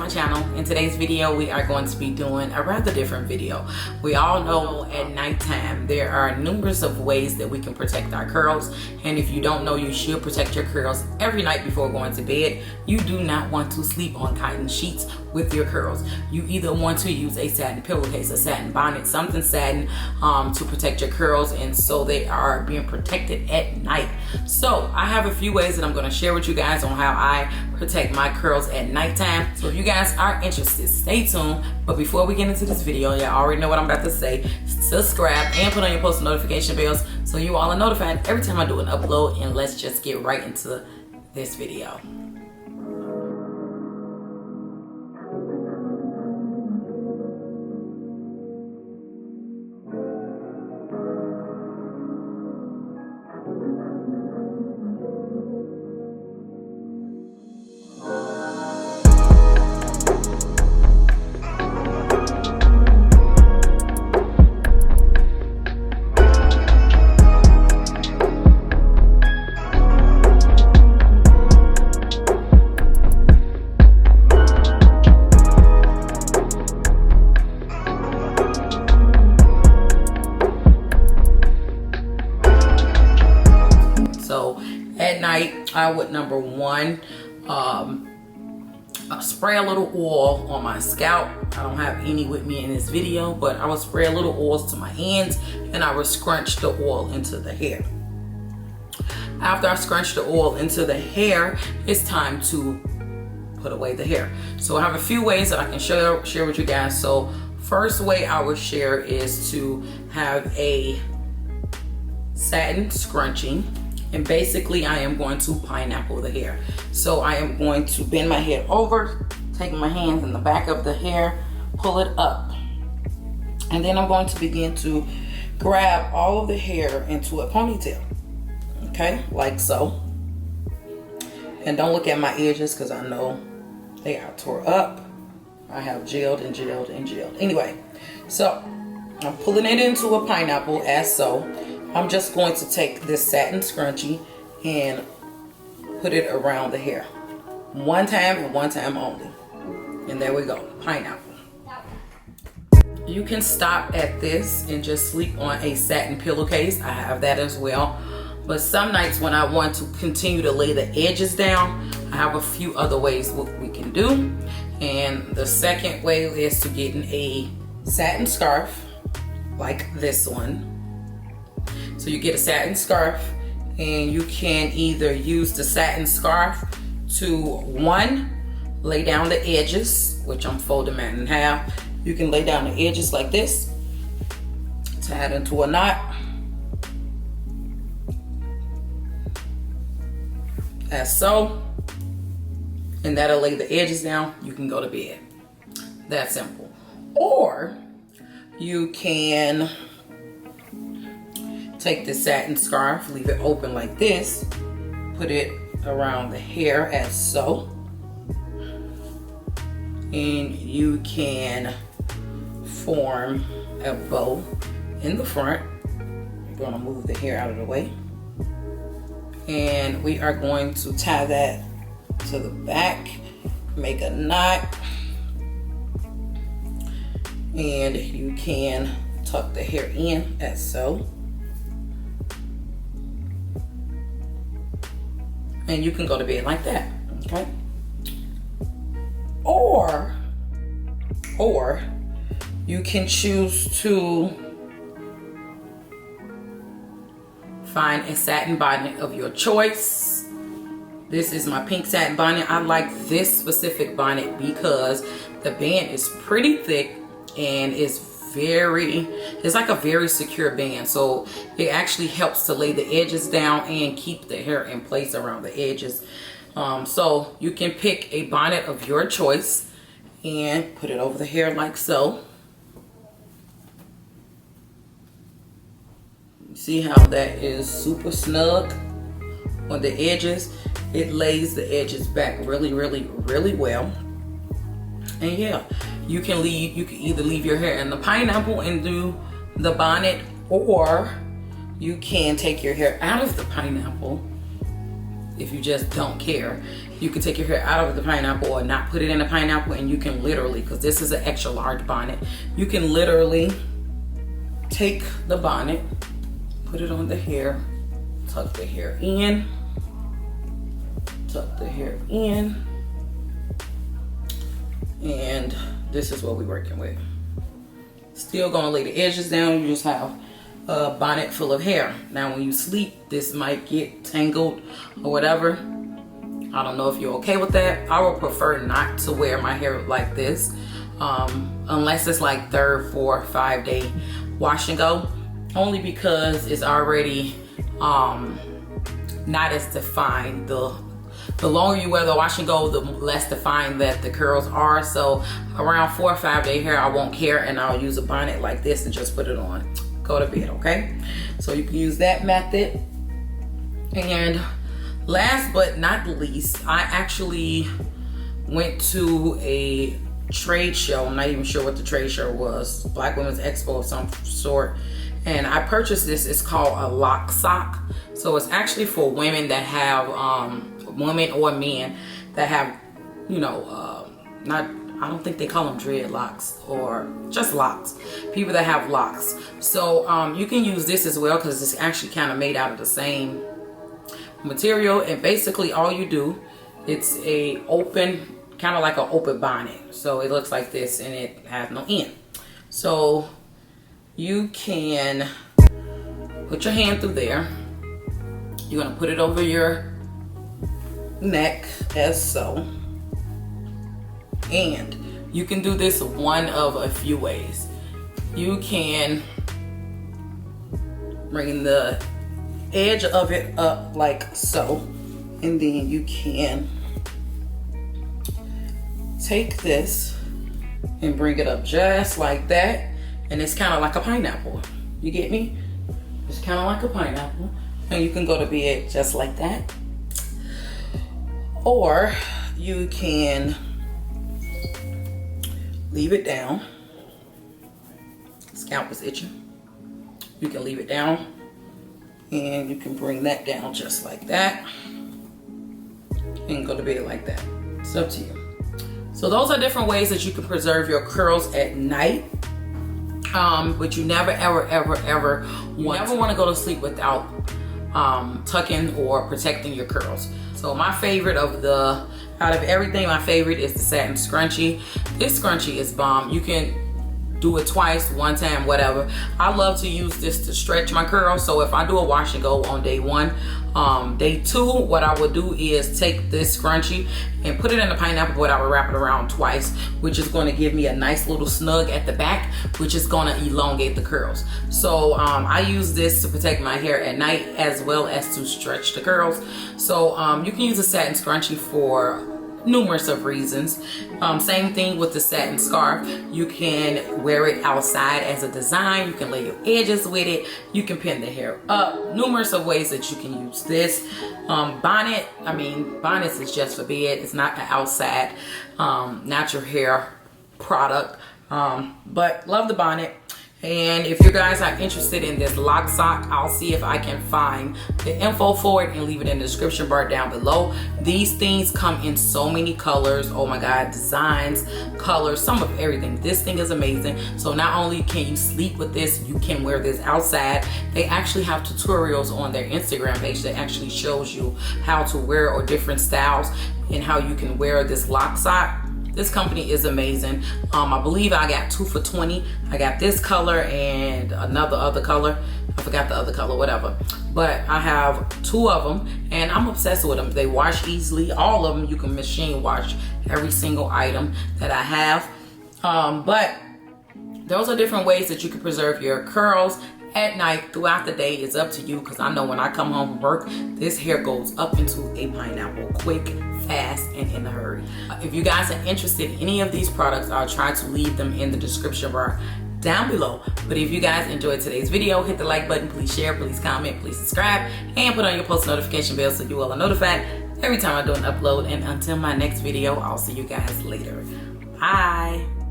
my channel. In today's video, we are going to be doing a rather different video. We all know at nighttime, there are numerous of ways that we can protect our curls. And if you don't know, you should protect your curls every night before going to bed. You do not want to sleep on cotton sheets with your curls. You either want to use a satin pillowcase, a satin bonnet, something satin to protect your curls, and so they are being protected at night. So I have a few ways that I'm going to share with you guys on how I protect my curls at nighttime. So if you guys are interested, stay tuned. But before we get into this video, y'all already know what I'm about to say. Subscribe and put on your post notification bells so you all are notified every time I do an upload. And let's just get right into this video. So at night, I would number one, spray a little oil on my scalp. I don't have any with me in this video, but I would spray a little oils to my hands and I would scrunch the oil into the hair. After I scrunch the oil into the hair, it's time to put away the hair. So I have a few ways that I can share with you guys. So first way I would share is to have a satin scrunchie. And basically I am going to pineapple the hair. So I am going to bend my head over, take my hands in the back of the hair, pull it up. And then I'm going to begin to grab all of the hair into a ponytail. Okay, like so. And don't look at my edges because I know they are tore up. I have gelled and gelled and gelled. Anyway, so I'm pulling it into a pineapple as so. I'm just going to take this satin scrunchie and put it around the hair. One time and one time only. And there we go, pineapple. You can stop at this and just sleep on a satin pillowcase. I have that as well. But some nights when I want to continue to lay the edges down, I have a few other ways what we can do. And the second way is to get a satin scarf like this one. So you get a satin scarf and you can either use the satin scarf to one, lay down the edges, which I'm folding mine in half. You can lay down the edges like this, tie it into a knot, as so, and that'll lay the edges down. You can go to bed. That simple. Or you can take the satin scarf, leave it open like this, put it around the hair as so, and you can form a bow in the front. I'm going to move the hair out of the way, and we are going to tie that to the back, make a knot, and you can tuck the hair in as so. And you can go to bed like that, okay? Or you can choose to find a satin bonnet of your choice. This is my pink satin bonnet. I like this specific bonnet because the band is pretty thick and it's like a very secure band, so it actually helps to lay the edges down and keep the hair in place around the edges. So you can pick a bonnet of your choice and put it over the hair like so. See how that is super snug on the edges? It lays the edges back really well. And yeah, you can either leave your hair in the pineapple and do the bonnet, or you can take your hair out of the pineapple if you just don't care. You can take your hair out of the pineapple or not put it in a pineapple, and you can literally, because this is an extra large bonnet, you can literally take the bonnet, put it on the hair, tuck the hair in, tuck the hair in, and this is what we're working with. Still gonna lay the edges down. You just have a bonnet full of hair. Now when you sleep, this might get tangled or whatever. I don't know if you're okay with that. I would prefer not to wear my hair like this unless it's like 3rd, 4th, 5 day wash and go, only because it's already not as defined. The longer you wear the wash and go, the less defined that the curls are. So around 4 or 5 day hair, I won't care, and I'll use a bonnet like this and just put it on, go to bed, okay? So you can use that method. And last but not least, I actually went to a trade show. I'm not even sure what the trade show was. Black Women's Expo of some sort. And I purchased this. It's called a lock sock. So it's actually for women that have, women or men that have, you know, I don't think they call them dreadlocks, or just locks. People that have locks. So you can use this as well, because it's actually kind of made out of the same material. And basically all you do, it's a open, kind of like an open bonnet. So it looks like this, and it has no end. So you can put your hand through there. You're gonna put it over your neck as so, and you can do this one of a few ways. You can bring the edge of it up like so, and then you can take this and bring it up just like that, and it's kind of like a pineapple. You get me? It's kind of like a pineapple, and you can go to bed just like that. Or you can leave it down. Scalp is itching. You can leave it down, and you can bring that down just like that and go to bed like that. It's up to you. So those are different ways that you can preserve your curls at night. But you never, ever, ever, ever want to go to sleep without tucking or protecting your curls. So my favorite out of everything, my favorite is the satin scrunchie. This scrunchie is bomb. You can do it twice, one time, whatever. I love to use this to stretch my curls. So if I do a wash and go on day 1, day 2, what I would do is take this scrunchie and put it in the pineapple, but I would wrap it around twice, which is going to give me a nice little snug at the back, which is going to elongate the curls. So I use this to protect my hair at night as well as to stretch the curls. So you can use a satin scrunchie for numerous of reasons. Same thing with the satin scarf. You can wear it outside as a design. You can lay your edges with it. You can pin the hair up. Numerous of ways that you can use this. Bonnet, bonnets is just for bed. It's not an outside natural hair product. But love the bonnet. And if you guys are interested in this lock sock, I'll see if I can find the info for it and leave it in the description bar down below. These things come in so many colors. Oh my God, designs, colors, some of everything. This thing is amazing. So not only can you sleep with this, you can wear this outside. They actually have tutorials on their Instagram page that actually shows you how to wear or different styles and how you can wear this lock sock. This company is amazing. I believe I got 2 for $20. I got this color and other color. I forgot the other color, whatever. But I have 2 of them, and I'm obsessed with them. They wash easily. All of them, you can machine wash every single item that I have. But those are different ways that you can preserve your curls at night. Throughout the day, it's up to you, because I know when I come home from work, this hair goes up into a pineapple quick, fast, and in a hurry. If you guys are interested in any of these products, I'll try to leave them in the description bar down below. But if you guys enjoyed today's video, hit the like button, please share, please comment, please subscribe, and put on your post notification bell so you all are notified every time I do an upload. And until my next video, I'll see you guys later. Bye.